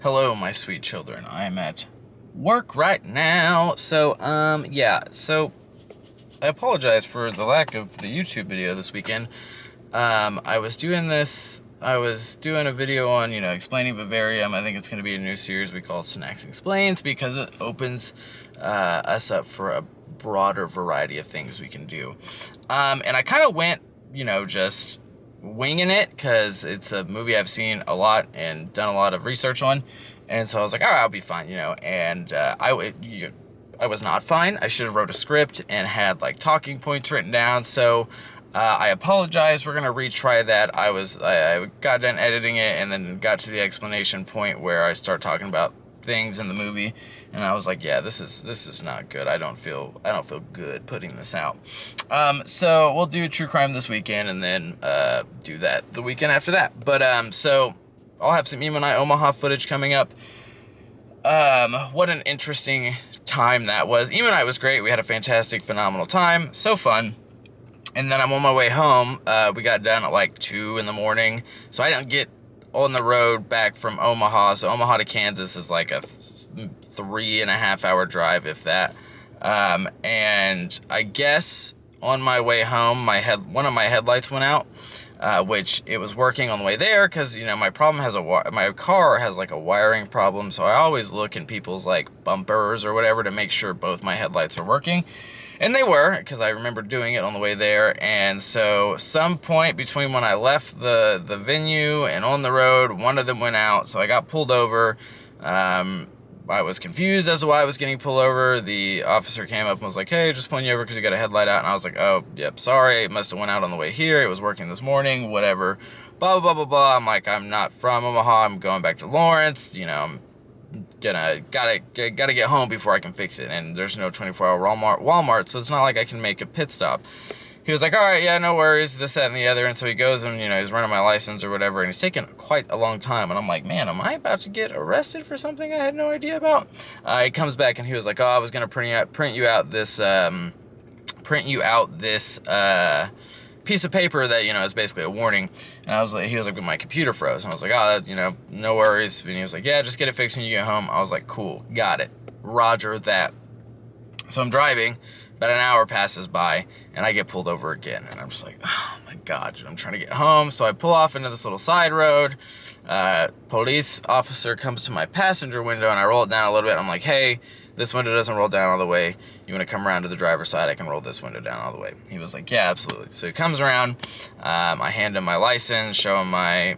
Hello, my sweet children. I am at work right now. So I apologize for the lack of the YouTube video this weekend. I was doing a video on, explaining vivarium. I think it's going to be a new series we call Snacks Explained because it opens us up for a broader variety of things we can do. And I kind of went, just winging it because it's a movie I've seen a lot and done a lot of research on, and so I was like, all right, I'll be fine, and I was not fine. I should have wrote a script and had like talking points written down, so I apologize. We're gonna retry that. I got done editing it and then got to the explanation point where I start talking about things in the movie, and I was like, yeah, this is not good. I don't feel good putting this out. So we'll do true crime this weekend and then do that the weekend after that. But so I'll have some Emo Nite Omaha footage coming up. What an interesting time that was. Emo Nite was great. We had a fantastic, phenomenal time. So fun. And then I'm on my way home. We got done at like 2 in the morning, so I didn't get on the road back from Omaha. So Omaha to Kansas is like a 3.5 hour drive, if that. And I guess on my way home, one of my headlights went out, which it was working on the way there because, my car has like a wiring problem. So I always look in people's like bumpers or whatever to make sure both my headlights are working. And they were, because I remember doing it on the way there. And so some point between when I left the venue and on the road, one of them went out. So I got pulled over. I was confused as to why I was getting pulled over. The officer came up and was like, hey, just pulling you over because you got a headlight out. And I was like, oh, yep, sorry. It must have went out on the way here. It was working this morning, whatever. Blah, blah, blah, blah, blah. I'm like, I'm not from Omaha. I'm going back to Lawrence. I'm gotta get home before I can fix it, and there's no 24-hour Walmart, so it's not like I can make a pit stop. He was like, all right, yeah, no worries, this, that, and the other. And so he goes and, he's running my license or whatever, and he's taking quite a long time. And I'm like, man, am I about to get arrested for something I had no idea about? He comes back and he was like, oh, I was gonna print you out this piece of paper that, is basically a warning. And he was like, my computer froze. And I was like, oh, no worries. And he was like, yeah, just get it fixed when you get home. I was like, cool, got it. Roger that. So I'm driving, about an hour passes by, and I get pulled over again. And I'm just like, oh my God, I'm trying to get home. So I pull off into this little side road. Police officer comes to my passenger window, and I roll it down a little bit. I'm like, hey, this window doesn't roll down all the way. You want to come around to the driver's side? I can roll this window down all the way. He was like, yeah, absolutely. So he comes around. I hand him my license, show him my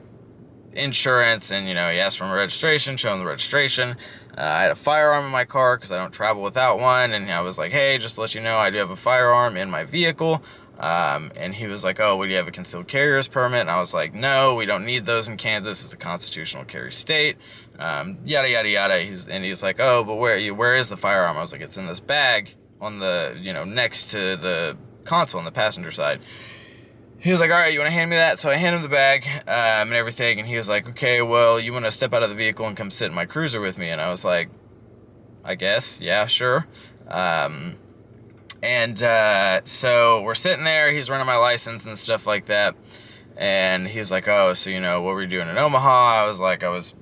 insurance, and, he asked for my registration, show him the registration. I had a firearm in my car because I don't travel without one. And I was like, hey, just to let you know, I do have a firearm in my vehicle. And he was like, oh, well, do you have a concealed carrier's permit? And I was like, no, we don't need those in Kansas. It's a constitutional carry state. Yada, yada, yada. He's like, oh, but where is the firearm? I was like, it's in this bag on the, next to the console on the passenger side. He was like, all right, you want to hand me that? So I hand him the bag and everything. And he was like, okay, well, you want to step out of the vehicle and come sit in my cruiser with me? And I was like, I guess, yeah, sure. So we're sitting there, he's running my license and stuff like that, and he's like, oh, so, what were you doing in Omaha? I was like, I was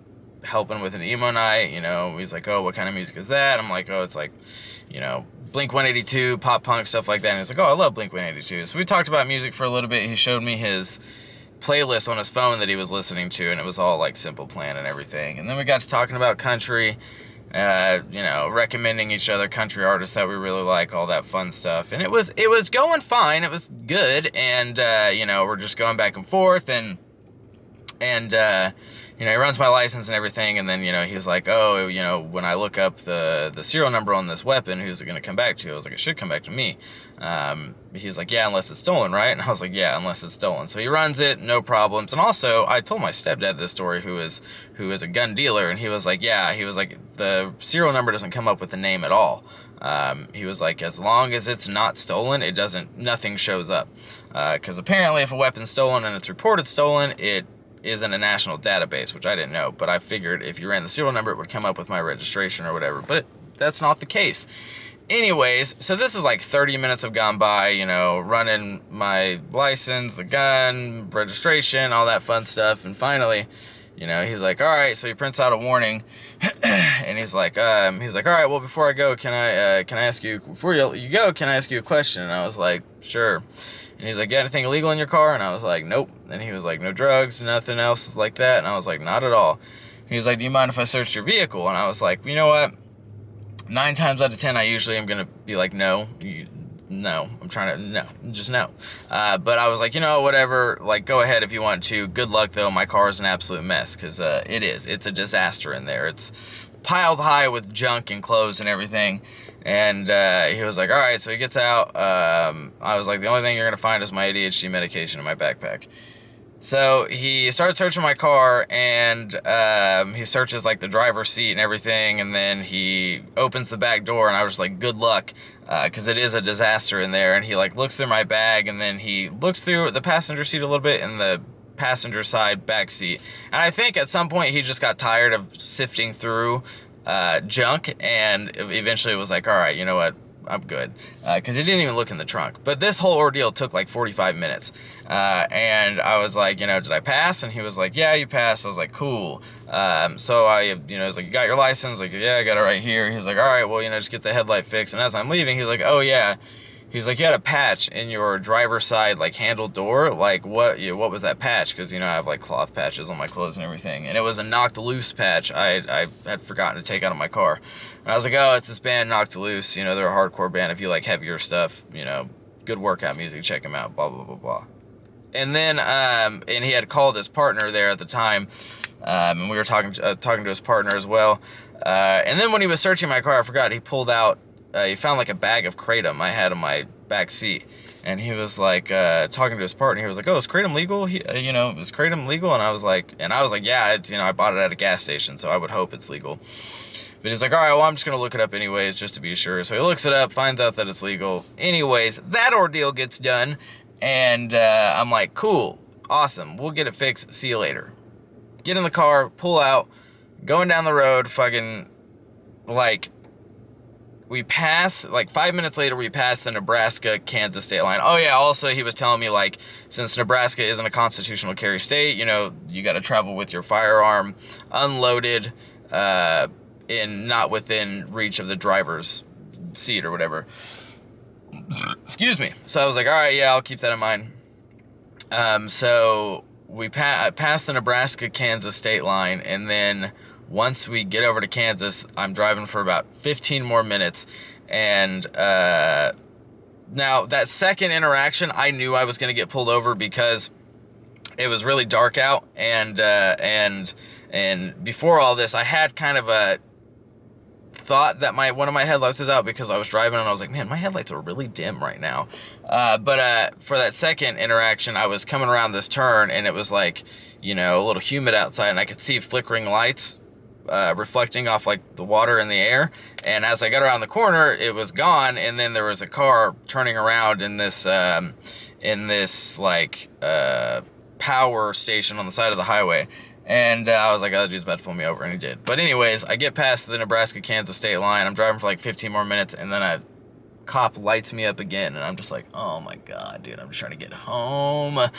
helping with an emo night, he's like, oh, what kind of music is that? I'm like, oh, it's like, Blink 182, pop punk, stuff like that, and he's like, oh, I love Blink 182. So we talked about music for a little bit. He showed me his playlist on his phone that he was listening to, and it was all like Simple Plan and everything, and then we got to talking about country, recommending each other country artists that we really like, all that fun stuff. And it was going fine. It was good. And, we're just going back and forth, and he runs my license and everything. And then, he's like, oh, when I look up the serial number on this weapon, who's it going to come back to? I was like, it should come back to me. He's like, yeah, unless it's stolen, right? And I was like, yeah, unless it's stolen. So he runs it, no problems. And also, I told my stepdad this story, who is a gun dealer, and he was like, yeah, the serial number doesn't come up with the name at all. He was like, as long as it's not stolen, nothing shows up. Because apparently if a weapon's stolen and it's reported stolen, it is in a national database, which I didn't know, but I figured if you ran the serial number, it would come up with my registration or whatever, but that's not the case. Anyways, so this is like 30 minutes have gone by, running my license, the gun, registration, all that fun stuff, and finally You know, he's like, all right, so he prints out a warning, and he's like, all right, well, before I go, can I ask you, before you go, can I ask you a question? And I was like, sure. And he's like, got anything illegal in your car? And I was like, nope. And he was like, no drugs, nothing else like that. And I was like, not at all. He was like, do you mind if I search your vehicle? And I was like, you know what? 9 times out of 10, I usually am going to be like, no, no, I'm trying to, no, just no. But I was like, you know, whatever, like, go ahead if you want to. Good luck, though. My car is an absolute mess, because it is. It's a disaster in there. It's piled high with junk and clothes and everything. And he was like, all right, so he gets out. I was like, the only thing you're going to find is my ADHD medication in my backpack. So he started searching my car, and he searches like the driver's seat and everything, and then he opens the back door, and I was like, good luck, because it is a disaster in there. And he like looks through my bag, and then he looks through the passenger seat a little bit in the passenger side back seat. And I think at some point he just got tired of sifting through junk, and eventually was like, all right, you know what? I'm good, because he didn't even look in the trunk. But this whole ordeal took like 45 minutes, and I was like, you know, did I pass? And he was like, yeah, you passed. I was like, cool. So I, you know, I was like, you got your license? Like, yeah, I got it right here. He was like, all right, well, you know, just get the headlight fixed. And as I'm leaving, he was like, oh yeah. He's like, you had a patch in your driver's side, like, handle door. Like, what was that patch? Because, you know, I have, like, cloth patches on my clothes and everything. And it was a knocked loose patch I had forgotten to take out of my car. And I was like, oh, it's this band Knocked Loose. You know, they're a hardcore band. If you like heavier stuff, you know, good workout music, check them out, blah, blah, blah, blah. And then, and he had called his partner there at the time. And we were talking to his partner as well. And then when he was searching my car, I forgot, he pulled out, he found like a bag of Kratom I had in my back seat, and he was like talking to his partner. He was like, "Oh, is Kratom legal? You know, is Kratom legal?" And I was like, "Yeah, it's, you know, I bought it at a gas station, so I would hope it's legal." But he's like, "All right, well, I'm just gonna look it up anyways, just to be sure." So he looks it up, finds out that it's legal. Anyways, that ordeal gets done, and I'm like, "Cool, awesome, we'll get it fixed. See you later." Get in the car, pull out, going down the road, fucking like. We pass, like 5 minutes later, we pass the Nebraska-Kansas state line. Oh yeah, also he was telling me, like, since Nebraska isn't a constitutional carry state, you know, you got to travel with your firearm unloaded, not within reach of the driver's seat or whatever. Excuse me. So I was like, all right, yeah, I'll keep that in mind. So we passed the Nebraska-Kansas state line, and then once we get over to Kansas, I'm driving for about 15 more minutes. And now that second interaction, I knew I was going to get pulled over because it was really dark out. And before all this, I had kind of a thought that one of my headlights was out because I was driving, and I was like, man, my headlights are really dim right now. But for that second interaction, I was coming around this turn, and it was like, you know, a little humid outside, and I could see flickering lights reflecting off like the water in the air. And as I got around the corner, it was gone, and then there was a car turning around in this like power station on the side of the highway. And I was like, oh, that dude's about to pull me over, and he did. But anyways, I get past the Nebraska-Kansas state line. I'm driving for like 15 more minutes, and then a cop lights me up again, and I'm just like, oh my God, dude, I'm just trying to get home.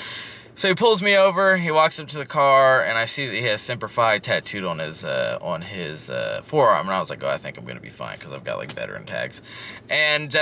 So he pulls me over, he walks up to the car, and I see that he has Semper Fi tattooed on his forearm, and I was like, oh, I think I'm going to be fine, because I've got, like, veteran tags. And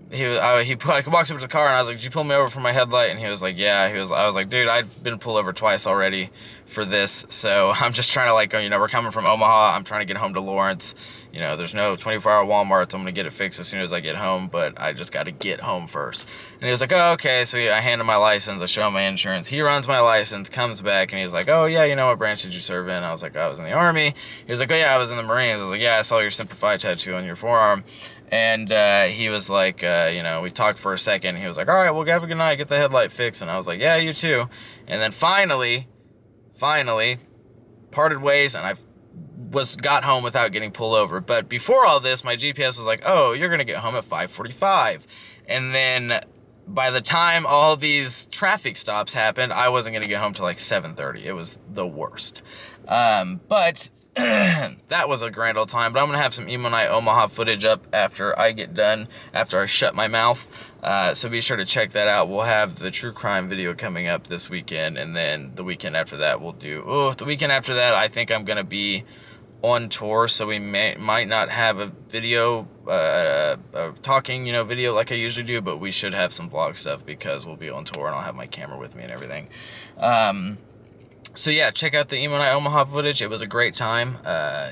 he walks up to the car, and I was like, did you pull me over for my headlight? And he was like, yeah. I was like, dude, I've been pulled over twice already for this, so I'm just trying to, like, you know, we're coming from Omaha, I'm trying to get home to Lawrence. You know, there's no 24-hour Walmart, so I'm going to get it fixed as soon as I get home, but I just got to get home first. And he was like, oh, okay. So I hand him my license. I show him my insurance. He runs my license, comes back, and he's like, oh, yeah, you know, what branch did you serve in? I was like, I was in the Army. He was like, oh, yeah, I was in the Marines. I was like, yeah, I saw your Semper Fi tattoo on your forearm. And he was like, you know, we talked for a second. He was like, all right, well, have a good night. Get the headlight fixed. And I was like, yeah, you too. And then finally, parted ways, and I got home without getting pulled over. But before all this, my GPS was like, oh, you're gonna get home at 5:45. And then by the time all these traffic stops happened, I wasn't gonna get home till like 7:30. It was the worst. But that was a grand old time. But I'm gonna have some Emo Nite Omaha footage up after I get done, after I shut my mouth. So be sure to check that out. We'll have the true crime video coming up this weekend, and then the weekend after that we'll do, the weekend after that I think I'm going to be on tour, so we might not have a video, talking, video like I usually do, but we should have some vlog stuff because we'll be on tour and I'll have my camera with me and everything. So yeah, check out the Emo Nite Omaha footage. It was a great time.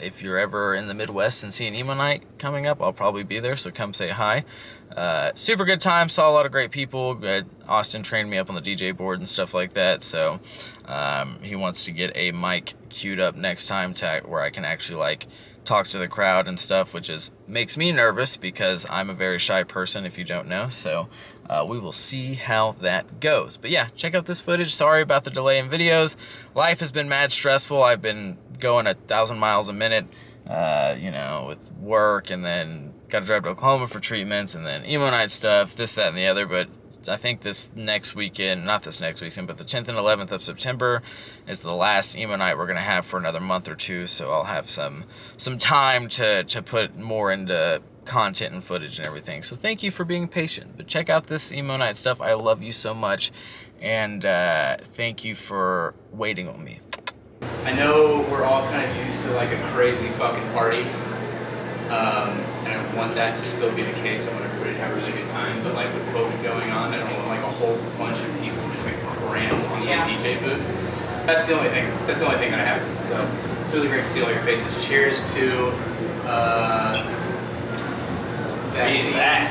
If you're ever in the Midwest and see an Emo Nite coming up, I'll probably be there, so come say hi. Super good time, saw a lot of great people. Austin trained me up on the DJ board and stuff like that, so he wants to get a mic queued up next time where I can actually like talk to the crowd and stuff, which makes me nervous because I'm a very shy person, if you don't know. So we will see how that goes. But yeah, check out this footage. Sorry about the delay in videos. Life has been mad stressful. I've been going 1,000 miles a minute, with work, and then got to drive to Oklahoma for treatments, and then Emo Nite stuff, this, that, and the other. But I think this next weekend, not this next weekend, but the 10th and 11th of September is the last Emo Nite we're going to have for another month or two, so I'll have some time to put more into content and footage and everything. So thank you for being patient, but check out this Emo Nite stuff. I love you so much, and thank you for waiting on me. I know we're all kind of used to like a crazy fucking party, and I want that to still be the case. I want everybody to have a really good time, but like with COVID going on, I don't want like a whole bunch of people just like crammed on the DJ booth. That's the only thing. That's the only thing that I have. So it's really great to see all your faces. Cheers to vaccines and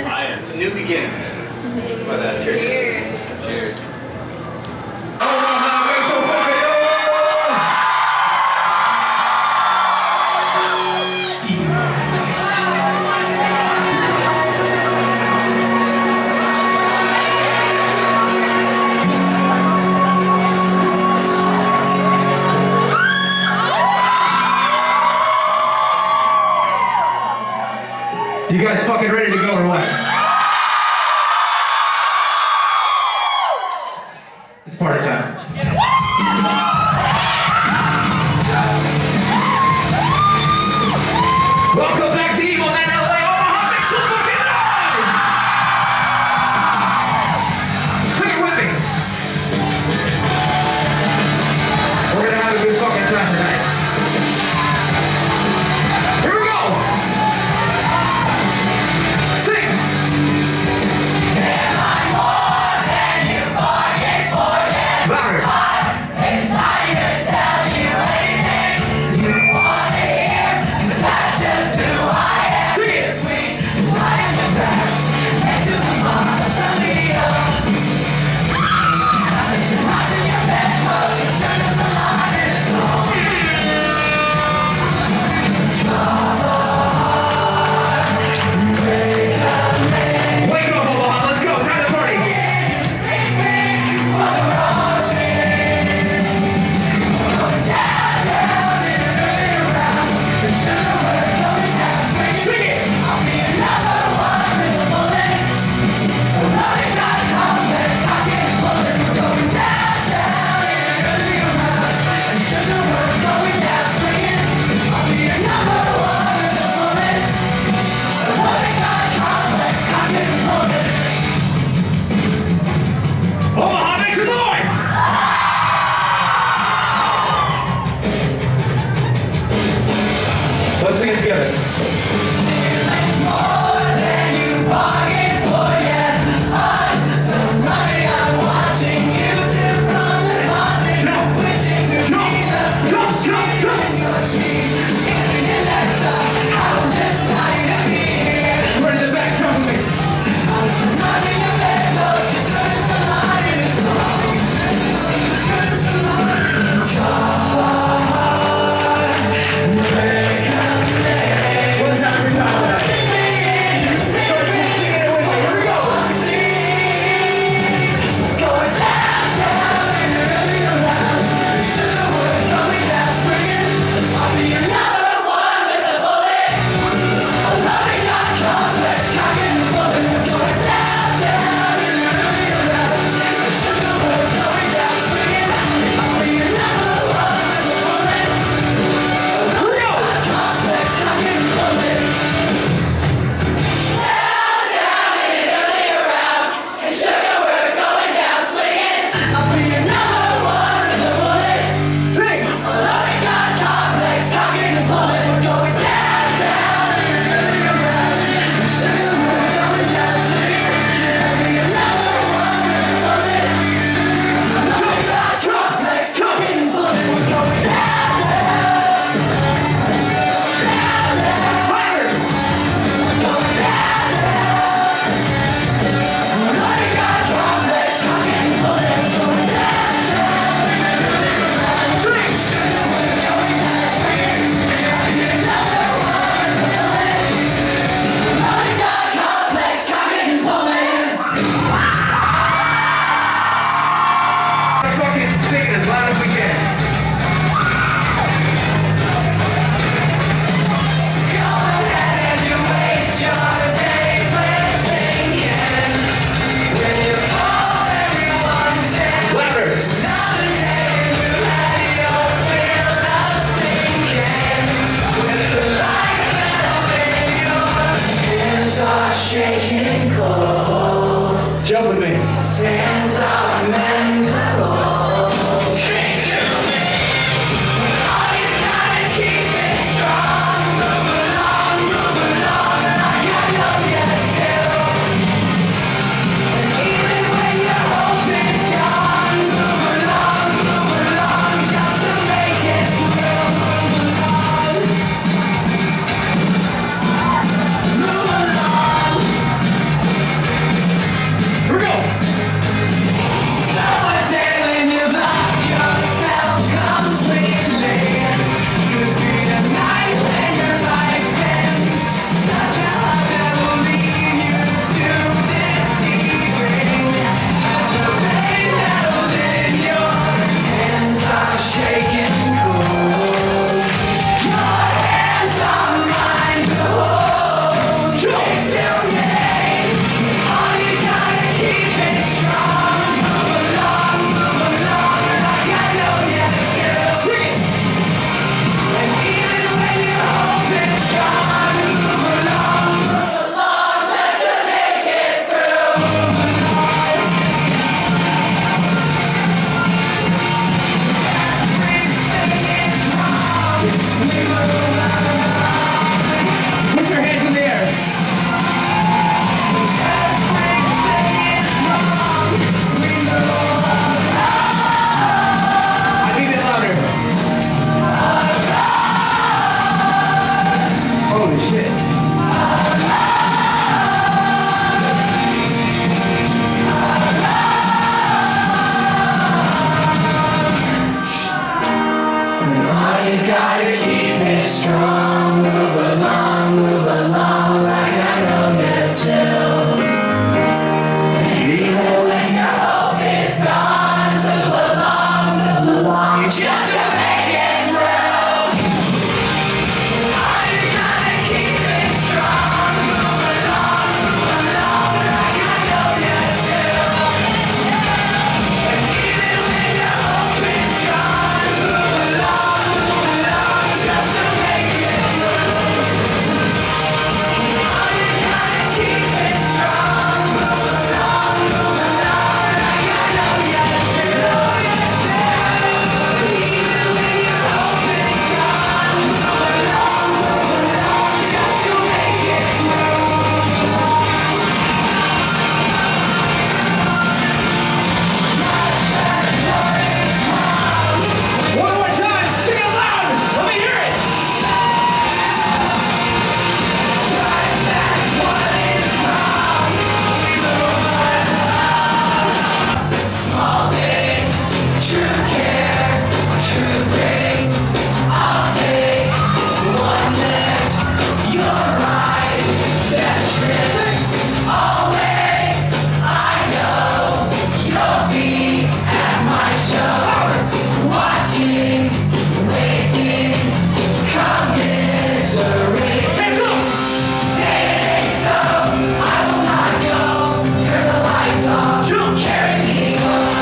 science. To new beginnings. But, cheers. Cheers. You guys fucking ready to go or what? It's party time. Welcome back to Emo Nite Omaha. Make some fucking noise! Sing it with me. We're gonna have a good fucking time tonight. Here we go! Sing! Put your hands in the air. I need it louder. Holy shit. All you gotta keep it strong. Move along like I know you do. Even when your hope is gone, move along, just to make it through. All you gotta keep it strong. Move along like I know you do. Even when your hope is gone, move along, just to make it through. All you gotta keep it strong. Move along like I know you do. Even when your hope is gone, move along, just to make it through. One more time, sing it loud. Let me hear it. Small things, true care, true brings. I'll take one lift. You're right, best trip. Always, I know you'll be at my show. Watching, waiting, commiserating. Hands up. Say it ain't so, I will not go. Turn the lights off, Jump. carry me home.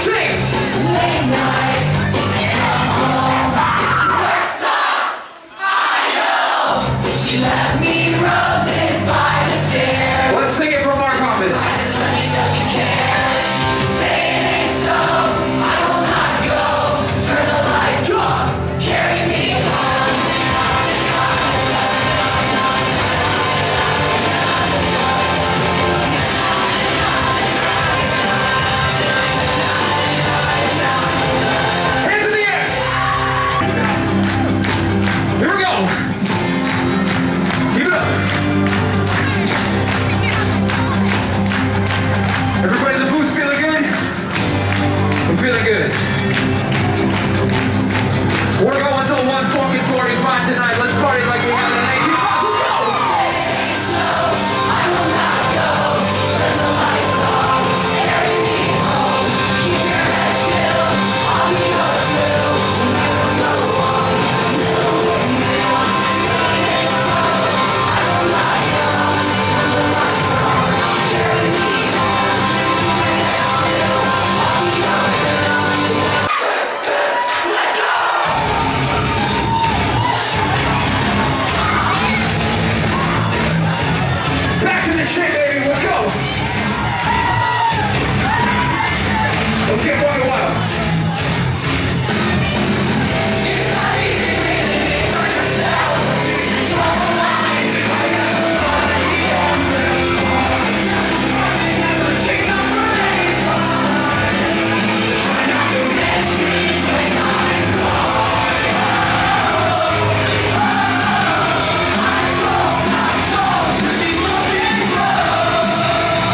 Sing. Late night, come home. Work sucks, I know. She left me roses by the stairs. Let's sing it from our compass. Just let me know she cares. Say it ain't so, I will not go. Turn the lights off, carry me home. Hands in the air. Here we go. Keep it up. Everybody in the booth feeling good? I'm feeling good. We're going till 1:45 tonight. Let's party like we have in 19 bucks. Let's go. Say it ain't so, I will not go. Turn the lights off, carry me home. Keep your head still, I'll be your crew. Never go on, little with me. Say it ain't so, I will not go. Turn the lights off, carry me home. Keep your head still, I'll be your crew. Let's go! Back to this shit, baby. Let's go. Let's get bugging wild. It's not easy living for yourself. Control the line. I never thought I'd be on this far. Never chase up for any fun. Try not to miss me when I'm gone. My soul to be looking for.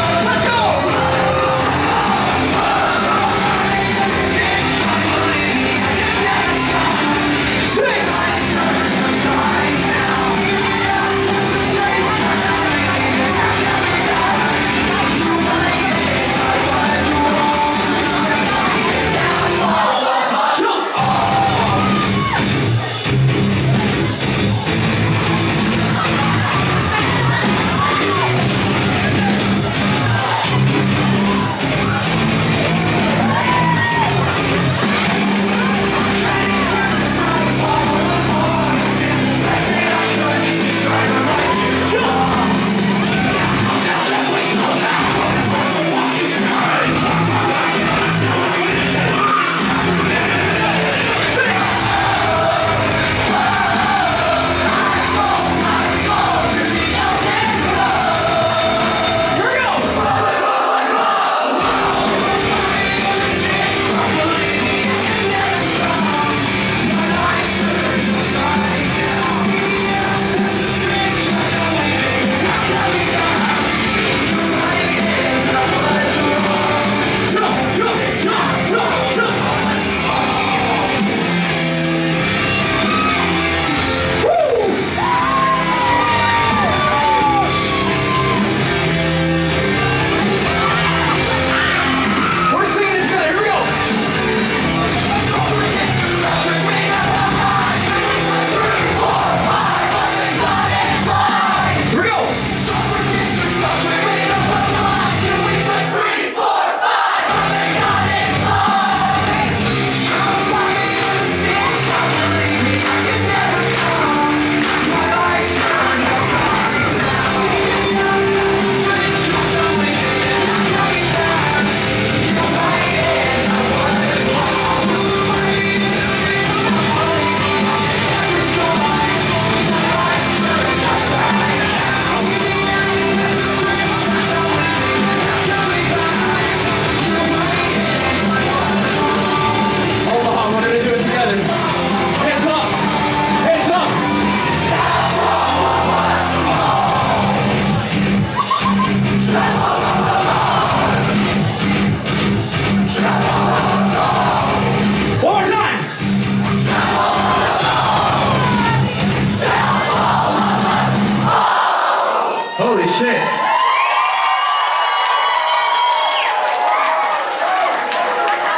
Holy shit.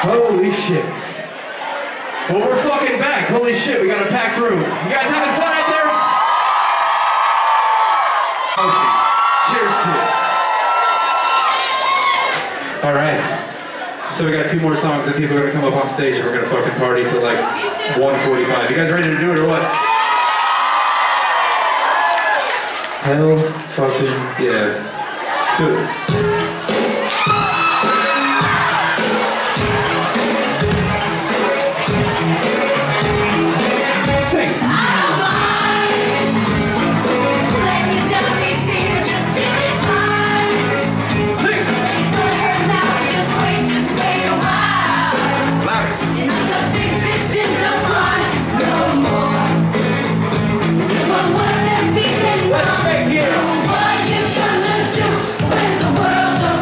Holy shit. Well, we're fucking back. Holy shit, we got a packed room. You guys having fun out there? Okay. Cheers to it. All right. So we got 2 more songs and people are gonna come up on stage and we're gonna fucking party till like 1:45. You guys ready to do it or what? Hell fucking yeah. Let's do it. Sing. Sing. Let's make it. What you gonna do when the world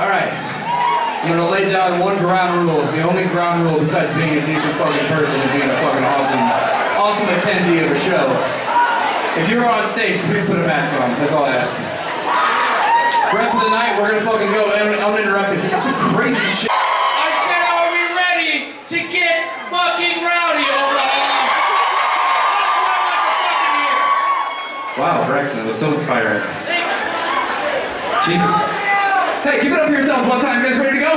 All right. I'm gonna lay down one ground rule. The only ground rule besides being a decent fucking person and being a fucking awesome attendee of a show. If you're on stage, please put a mask on. That's all I ask. Rest of the night, we're gonna fucking go uninterrupted. It's some crazy shit. I said, are we ready to get fucking rowdy, Omaha? That's what I like to fucking hear. Wow, Braxton, that was so inspiring. Jesus. Hey, give it up for yourselves one time. You guys ready to go? All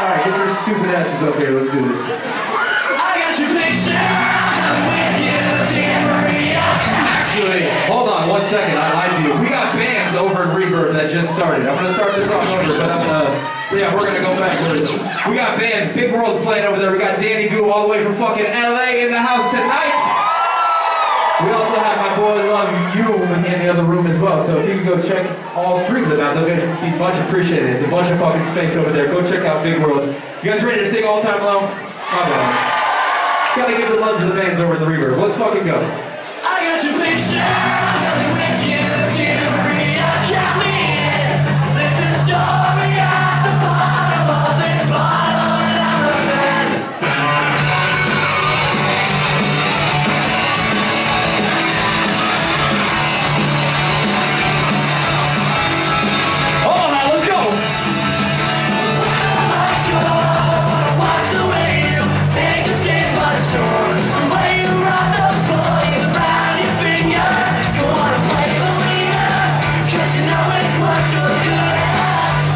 right, get your stupid asses up here. Let's do this. I got your picture, I'm with you, dear Maria. Actually, hold on 1 second. I lied to you. We got bands over in Reverb that just started. I'm gonna start this off over, but yeah, we're gonna go backwards. We got bands. Big World's playing over there. We got Danny Goo all the way from fucking LA in the house tonight. We also have my boy Love You in the other room as well. So if you can go check all three of them out, they're gonna be much appreciated. It's a bunch of fucking space over there. Go check out Big World. You guys ready to sing All Time Low? My bad. Gotta give the love to the bands over in the Reverb. Let's fucking go. I got your picture, I'm with you, dear Maria. Count me in. There's a story at the bottom of this bottle, and I'm a man. Omaha, let's go! Let's go. Watch the way you take the stage by storm. The way you rock those boys around your finger. Go on and play the leader, 'cause you know it's what you're good at.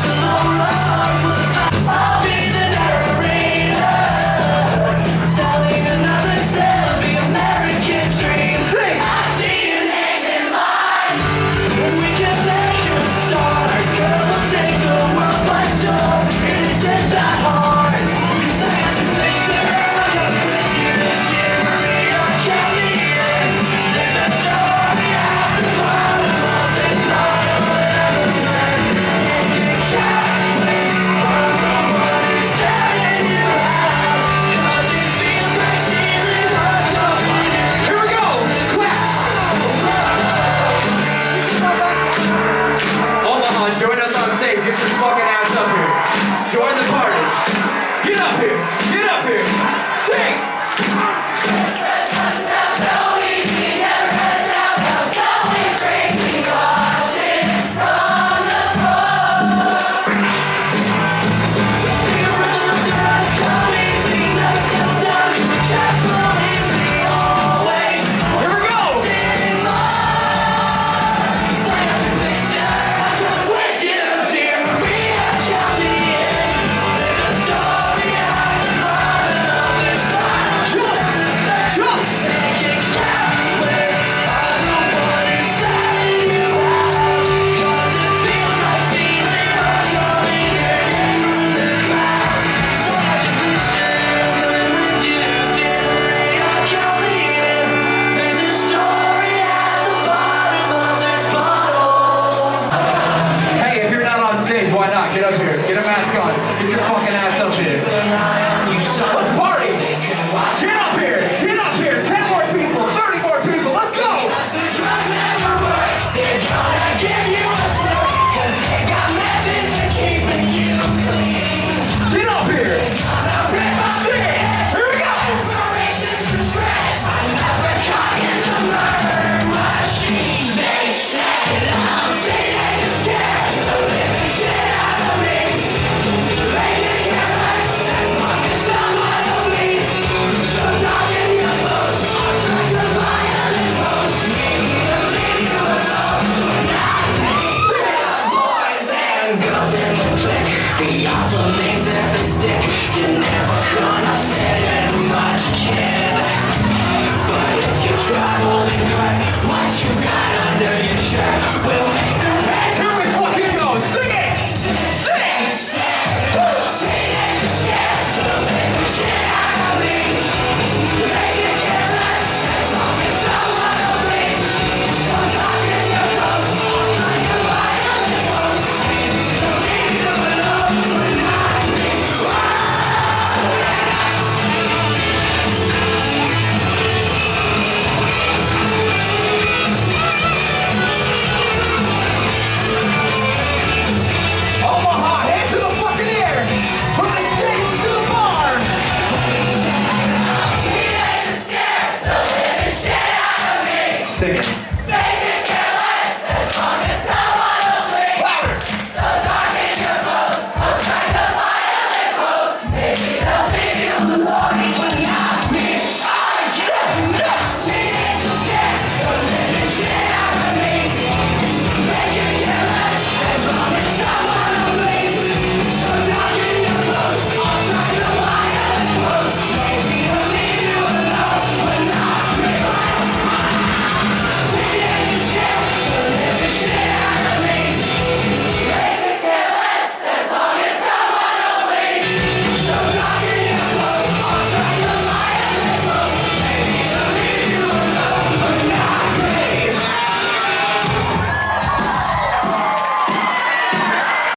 To the road for the fight. I'll be the narrator, telling another tale of the American dream. Sing! I see your name in lights, and we can make you a star. Girl, we'll take the world by storm. It isn't that hard, 'cause I got your picture. I got with you, dear Maria. Count me in. There's a story at the bottom of this bottle, and I'm a man. And you can't wait. I don't know what is setting you out, 'cause it feels like stealing hearts from you. Here we go! Clap! Omaha, join us on stage. Get your fucking ass up here. Join the party. Get up here. Get up here. Sing! Here we go! Jump! There's a story at the bottom of this bottle. Hey, if you're not on stage, why not? Get up here. Get a mask on. Get your fucking ass up here. Let's party! Get up here! Get up here! 10 more people! 30 more people! Let's go! The drugs never work. They're gonna give you a smirk, 'cause they got methods of keeping you clean. Get up here! Sing it! Here we go! Inspirations for shreds. Another cock in the murder machine. They said I'm teenagers scared the living shit out of me. They can care less as long as someone will bleed. So dog in your clothes, I'll strike the violin post. Me to leave you alone. Not me. Boys and girls in the clique, the awful names and the stick. You're never gonna fit in much, kid. But if you travel and cut what you got under your shirt will